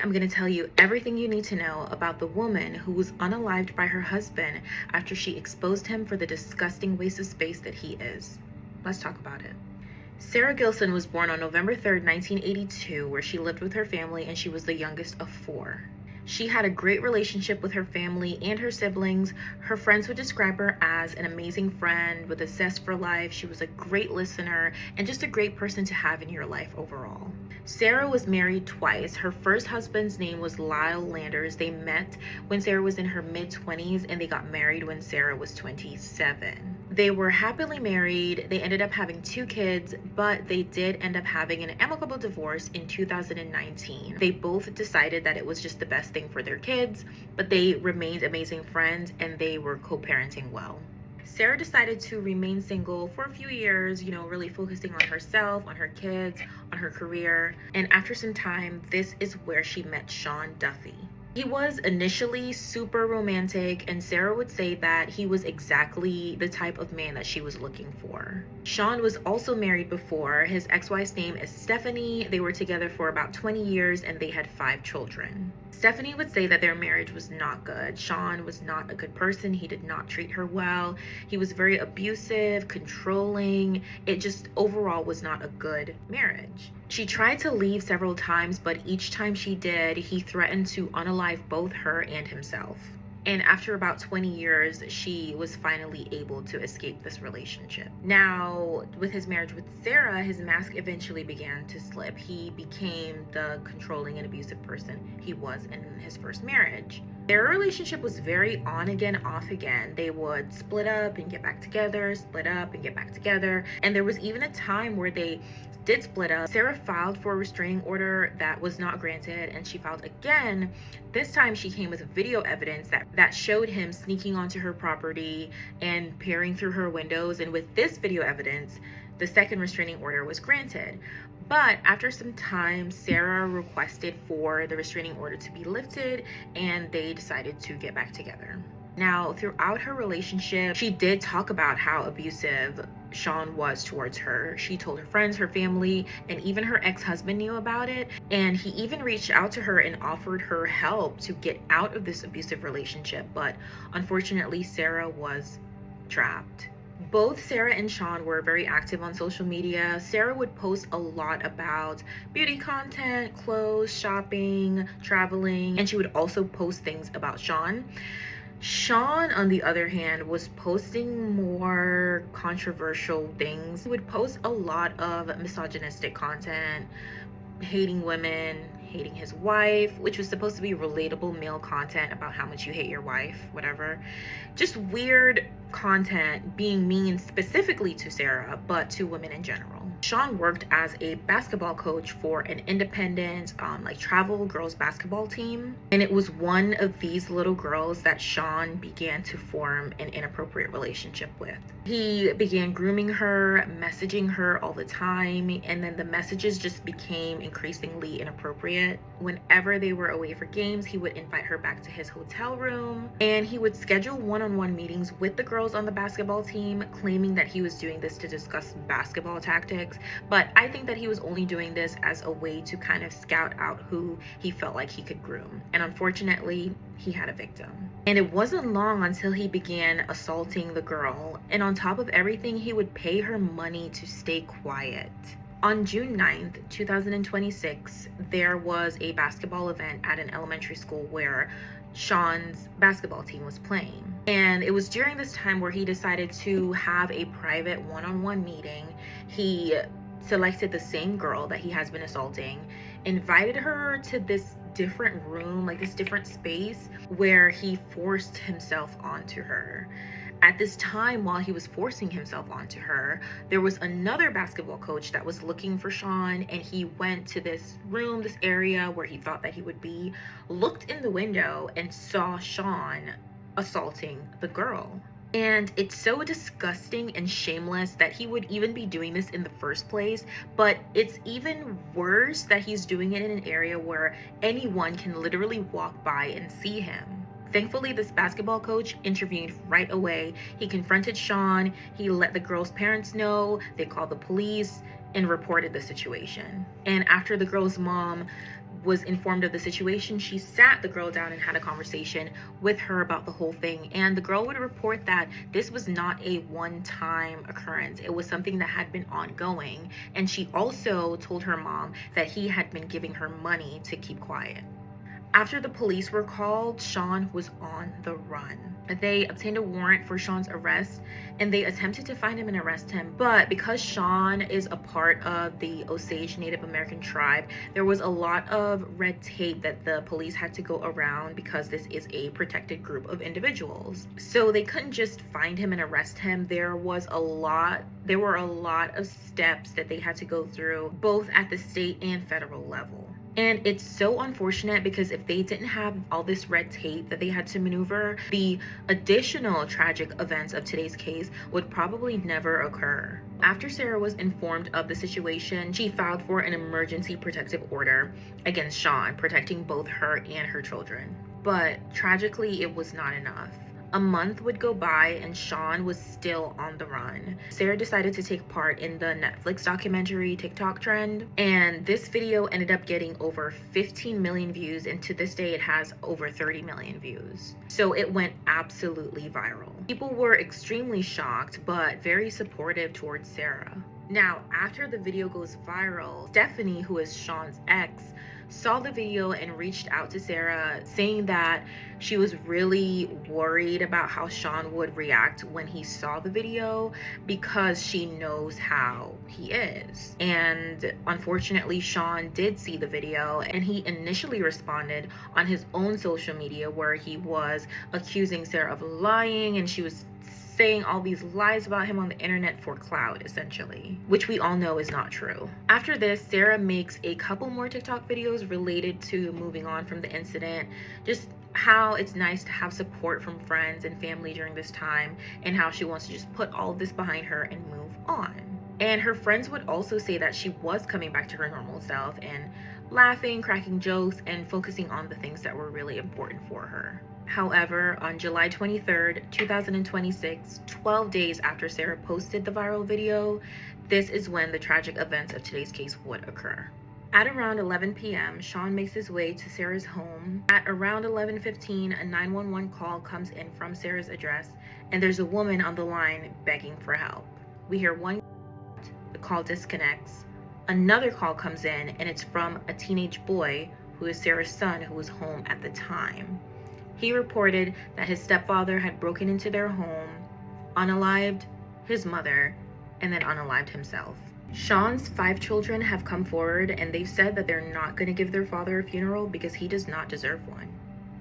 I'm going to tell you everything you need to know about the woman who was unalived by her husband after she exposed him for the disgusting waste of space that he is. Let's talk about it. Sarah Gilson was born on November 3rd, 1982, where she lived with her family and she was the youngest of four. She had a great relationship with her family and her siblings. Her friends would describe her as an amazing friend with a zest for life. She was a great listener and just a great person to have in your life overall. Sarah was married twice. Her first husband's name was Lyle Landers. They met when Sarah was in her mid-20s and they got married when Sarah was 27. They were happily married. They ended up having two kids, but they did end up having an amicable divorce in 2019. They both decided that it was just the best thing for their kids, but they remained amazing friends and they were co-parenting well. Sarah decided to remain single for a few years, really focusing on herself, on her kids, on her career. And after some time, this is where she met Sean Duffy. He was initially super romantic, and Sarah would say that he was exactly the type of man that she was looking for. Sean was also married before. His ex-wife's name is Stephanie. They were together for about 20 years and they had 5 children. Stephanie would say that their marriage was not good. Sean was not a good person. He did not treat her well. He was very abusive, controlling. It just overall was not a good marriage. She tried to leave several times, but each time she did, he threatened to unalive both her and himself. And after about 20 years, she was finally able to escape this relationship. Now, with his marriage with Sarah, his mask eventually began to slip. He became the controlling and abusive person he was in his first marriage. Their relationship was very on again, off again. They would split up and get back together, split up and get back together. And there was even a time where they did split up. Sarah filed for a restraining order that was not granted, and she filed again. This time she came with video evidence that showed him sneaking onto her property and peering through her windows. And with this video evidence, the second restraining order was granted. But after some time, Sarah requested for the restraining order to be lifted and they decided to get back together. Now, throughout her relationship, she did talk about how abusive Sean was towards her. She told her friends, her family, and even her ex-husband knew about it. And he even reached out to her and offered her help to get out of this abusive relationship. But unfortunately, Sarah was trapped. Both Sarah and Sean were very active on social media. Sarah would post a lot about beauty content, clothes, shopping, traveling, and she would also post things about Sean. Sean, on the other hand, was posting more controversial things. He would post a lot of misogynistic content, hating women, hating his wife, which was supposed to be relatable male content about how much you hate your wife, whatever. Just weird content, being mean specifically to Sarah, but to women in general. Sean worked as a basketball coach for an independent travel girls basketball team, and it was one of these little girls that Sean began to form an inappropriate relationship with. He began grooming her, messaging her all the time, and then the messages just became increasingly inappropriate. Whenever they were away for games, he would invite her back to his hotel room, and he would schedule one-on-one meetings with the girls on the basketball team, claiming that he was doing this to discuss basketball tactics. But I think that he was only doing this as a way to kind of scout out who he felt like he could groom. And unfortunately, he had a victim. And it wasn't long until he began assaulting the girl. And on top of everything, he would pay her money to stay quiet. On June 9th, 2026, there was a basketball event at an elementary school where Sean's basketball team was playing. And it was during this time where he decided to have a private one-on-one meeting. He selected the same girl that he has been assaulting, invited her to this different room, like this different space, where he forced himself onto her. At this time, while he was forcing himself onto her, there was another basketball coach that was looking for Sean, and he went to this room, this area where he thought that he would be, looked in the window and saw Sean assaulting the girl. And it's so disgusting and shameless that he would even be doing this in the first place, but it's even worse that he's doing it in an area where anyone can literally walk by and see him. Thankfully, this basketball coach intervened right away. He confronted Sean, he let the girl's parents know, they called the police and reported the situation. And after the girl's mom was informed of the situation, she sat the girl down and had a conversation with her about the whole thing. And the girl would report that this was not a one-time occurrence. It was something that had been ongoing. And she also told her mom that he had been giving her money to keep quiet. After the police were called, Sean was on the run. They obtained a warrant for Sean's arrest and they attempted to find him and arrest him. But because Sean is a part of the Osage Native American tribe, there was a lot of red tape that the police had to go around because this is a protected group of individuals. So they couldn't just find him and arrest him. There were a lot of steps that they had to go through, both at the state and federal level. And it's so unfortunate because if they didn't have all this red tape that they had to maneuver, the additional tragic events of today's case would probably never occur. After Sarah was informed of the situation, she filed for an emergency protective order against Sean, protecting both her and her children. But tragically, it was not enough. A month would go by and Sean was still on the run. Sarah decided to take part in the Netflix documentary TikTok trend, and this video ended up getting over 15 million views, and to this day it has over 30 million views. So it went absolutely viral. People were extremely shocked but very supportive towards Sarah. Now, after the video goes viral, Stephanie, who is Sean's ex, saw the video and reached out to Sarah saying that she was really worried about how Sean would react when he saw the video because she knows how he is. And unfortunately, Sean did see the video and he initially responded on his own social media where he was accusing Sarah of lying, and she was saying all these lies about him on the internet for clout, essentially, which we all know is not true. After this, Sarah makes a couple more TikTok videos related to moving on from the incident, just how it's nice to have support from friends and family during this time, and how she wants to just put all of this behind her and move on. And her friends would also say that she was coming back to her normal self and laughing, cracking jokes, and focusing on the things that were really important for her. However, on July 23rd, 2026, 12 days after Sarah posted the viral video, this is when the tragic events of today's case would occur. At around 11 p.m., Sean makes his way to Sarah's home. At around 11:15, a 911 call comes in from Sarah's address, and there's a woman on the line begging for help. We hear one, the call disconnects. Another call comes in, and it's from a teenage boy who is Sarah's son, who was home at the time. He reported that his stepfather had broken into their home, unalived his mother, and then unalived himself. Sean's 5 children have come forward and they've said that they're not going to give their father a funeral because he does not deserve one.